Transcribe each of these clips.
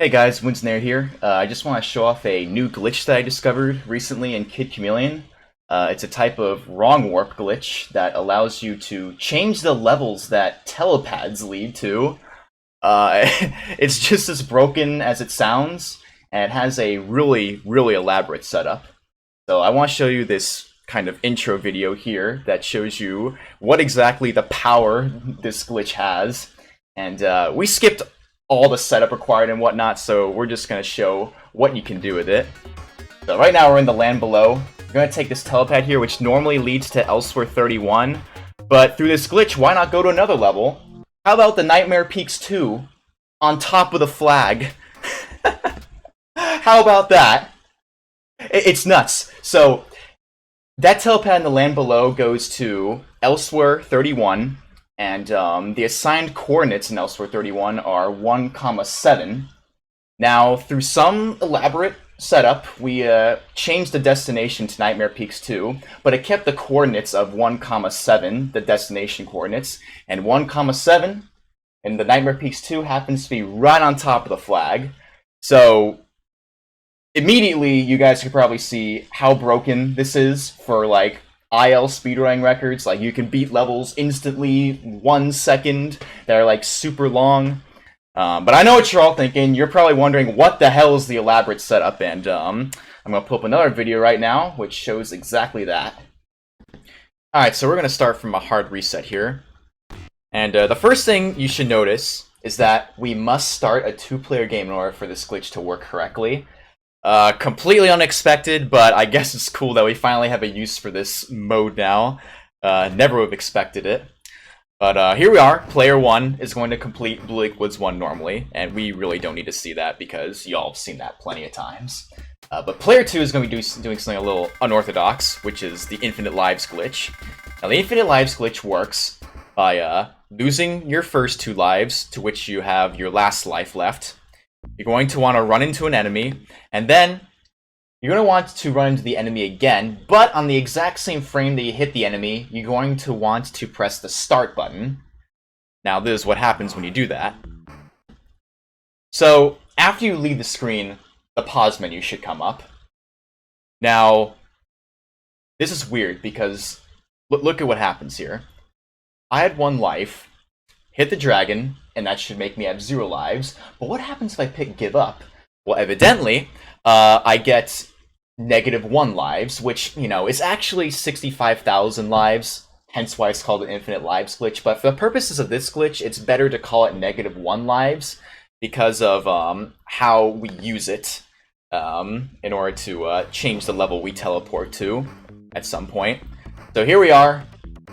Hey guys, Winslinator here. I just want to show off a new glitch that I discovered recently in Kid Chameleon. It's a type of wrong warp glitch that allows you to change the levels that telepads lead to. Uh, it's just as broken as it sounds, and it has a really elaborate setup. So I want to show you this kind of intro video here that shows you what exactly the power this glitch has. And we skipped all the setup required and whatnot, so we're just going to show what you can do with it. So right now we're in the land below. We're going to take this telepad here, which normally leads to Elsewhere 31, but through this glitch, why not go to another level? How about the Nightmare Peaks 2 on top of the flag? How about that? It's nuts. So that telepad in the land below goes to Elsewhere 31, and the assigned coordinates in Elsewhere 31 are 1,7. Now, through some elaborate setup, we changed the destination to Nightmare Peaks 2, but it kept the coordinates of 1,7, the destination coordinates, and 1,7 and the Nightmare Peaks 2 happens to be right on top of the flag. So immediately, you guys could probably see how broken this is for, like, IL speedrunning records. Like, you can beat levels instantly, 1 second, that are, like, super long. But I know what you're all thinking. You're probably wondering, what the hell is the elaborate setup? And I'm going to pull up another video right now, which shows exactly that. Alright, so we're going to start from a hard reset here. And the first thing you should notice is that we must start a 2-player game in order for this glitch to work correctly. Completely unexpected, but I guess it's cool that we finally have a use for this mode now. Never would have expected it. But here we are. Player 1 is going to complete Blue Lake Woods 1 normally, and we really don't need to see that because y'all have seen that plenty of times. But player 2 is going to be doing something a little unorthodox, which is the Infinite Lives glitch. Now, the Infinite Lives glitch works by losing your first 2 lives, to which you have your last life left. You're going to want to run into an enemy, and then you're going to want to run into the enemy again, but on the exact same frame that you hit the enemy, you're going to want to press the start button. Now, this is what happens when you do that. So, after you leave the screen, the pause menu should come up. Now, this is weird because look at what happens here. I had 1 life, hit the dragon, and that should make me have 0 lives. But what happens if I pick give up? Well, evidently, I get -1 lives, which, you know, is actually 65,000 lives, hence why it's called an Infinite Lives glitch. But for the purposes of this glitch, it's better to call it -1 lives because of how we use it in order to change the level we teleport to at some point. So here we are.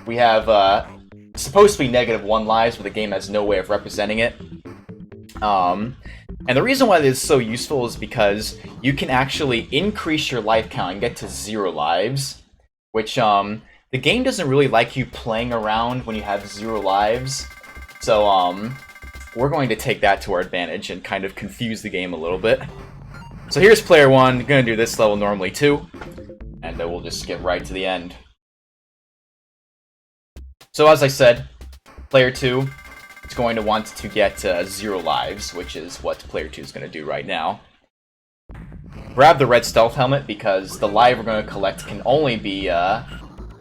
We have supposed to be -1 lives, but the game has no way of representing it. And the reason why this is so useful is because you can actually increase your life count and get to 0 lives, which the game doesn't really like you playing around when you have 0 lives. So we're going to take that to our advantage and kind of confuse the game a little bit. So here's player 1, gonna do this level normally too, and then we'll just skip right to the end. So as I said, player 2 is going to want to get 0 lives, which is what player 2 is going to do right now. Grab the red stealth helmet because the life we're going to collect can only be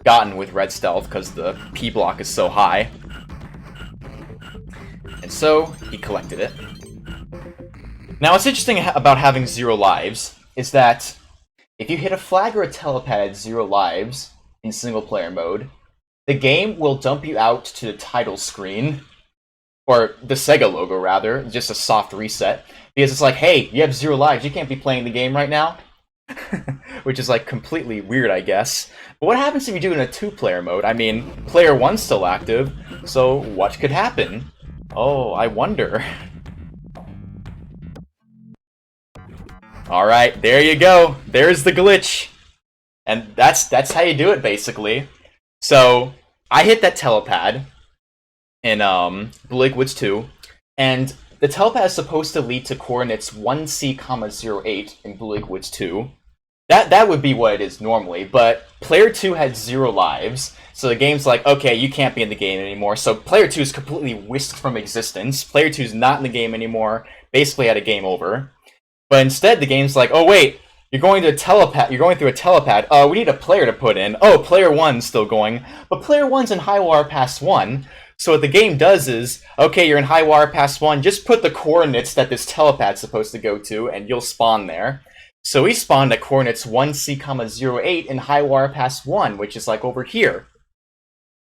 gotten with red stealth because the P block is so high. And so, he collected it. Now what's interesting about having 0 lives is that if you hit a flag or a telepad at 0 lives in single player mode, the game will dump you out to the title screen, or the Sega logo rather, just a soft reset, because it's like, hey, you have 0 lives, you can't be playing the game right now. Which is like completely weird, I guess. But what happens if you do it in a 2-player mode? I mean, player 1's still active, so what could happen? Oh, I wonder. Alright, there you go. There's the glitch. And that's how you do it, basically. So, I hit that telepad in Blue Lake Woods 2, and the telepad is supposed to lead to coordinates 1C, 08 in Blue Lake Woods 2. That would be what it is normally, but player 2 had 0 lives, so the game's like, okay, you can't be in the game anymore, so player 2 is completely whisked from existence, player 2 is not in the game anymore, basically had a game over. But instead the game's like, oh wait, you're going through a telepad, we need a player to put in. Oh, player 1's still going, but player 1's in high wire past 1, so what the game does is, okay, you're in high wire past 1, just put the coordinates that this telepad's supposed to go to, and you'll spawn there. So we spawned at coordinates 1C, 08 in high wire past 1, which is like over here.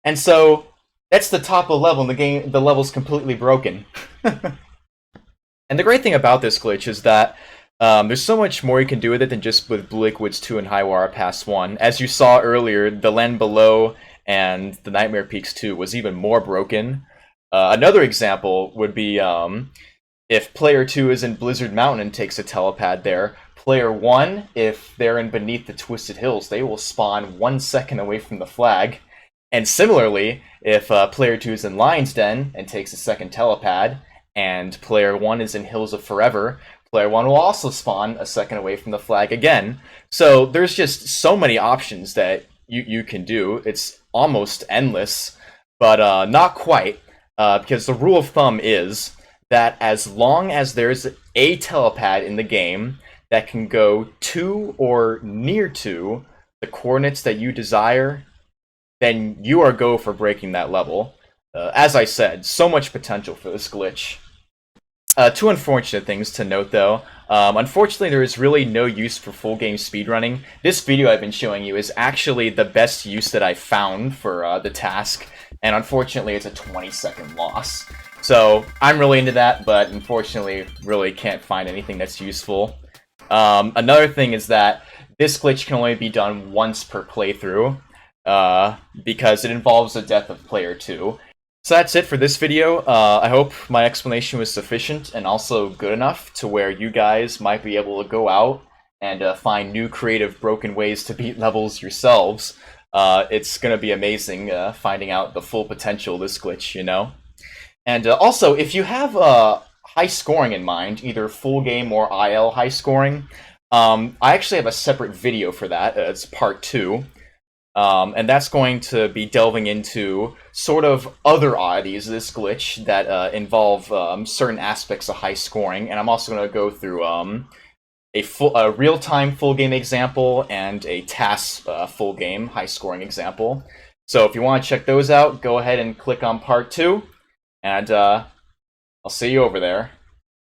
And so that's the top of the level, and the level's completely broken. And the great thing about this glitch is that there's so much more you can do with it than just with Blue Liquids 2 and high wire past 1. As you saw earlier, the Land Below and the Nightmare Peaks 2 was even more broken. Another example would be if player 2 is in Blizzard Mountain and takes a telepad there, player 1, if they're in Beneath the Twisted Hills, they will spawn 1 second away from the flag. And similarly, if player 2 is in Lion's Den and takes a second telepad, and player 1 is in Hills of Forever, player 1 will also spawn a second away from the flag again. So there's just so many options that you can do. It's almost endless, but not quite, because the rule of thumb is that as long as there's a telepad in the game that can go to or near to the coordinates that you desire, then you are go for breaking that level. As I said, so much potential for this glitch. Two unfortunate things to note, though. Unfortunately, there is really no use for full game speedrunning. This video I've been showing you is actually the best use that I've found for the task, and unfortunately it's a 20-second loss. So I'm really into that, but unfortunately really can't find anything that's useful. Another thing is that this glitch can only be done once per playthrough, because it involves the death of player 2. So that's it for this video. I hope my explanation was sufficient and also good enough to where you guys might be able to go out and find new creative broken ways to beat levels yourselves. It's going to be amazing finding out the full potential of this glitch, you know? And also, if you have high scoring in mind, either full game or IL high scoring, I actually have a separate video for that. It's part 2. And that's going to be delving into sort of other oddities of this glitch that involve certain aspects of high scoring, and I'm also going to go through a real-time full game example and a TAS full game high scoring example. So if you want to check those out, go ahead and click on part 2, and I'll see you over there.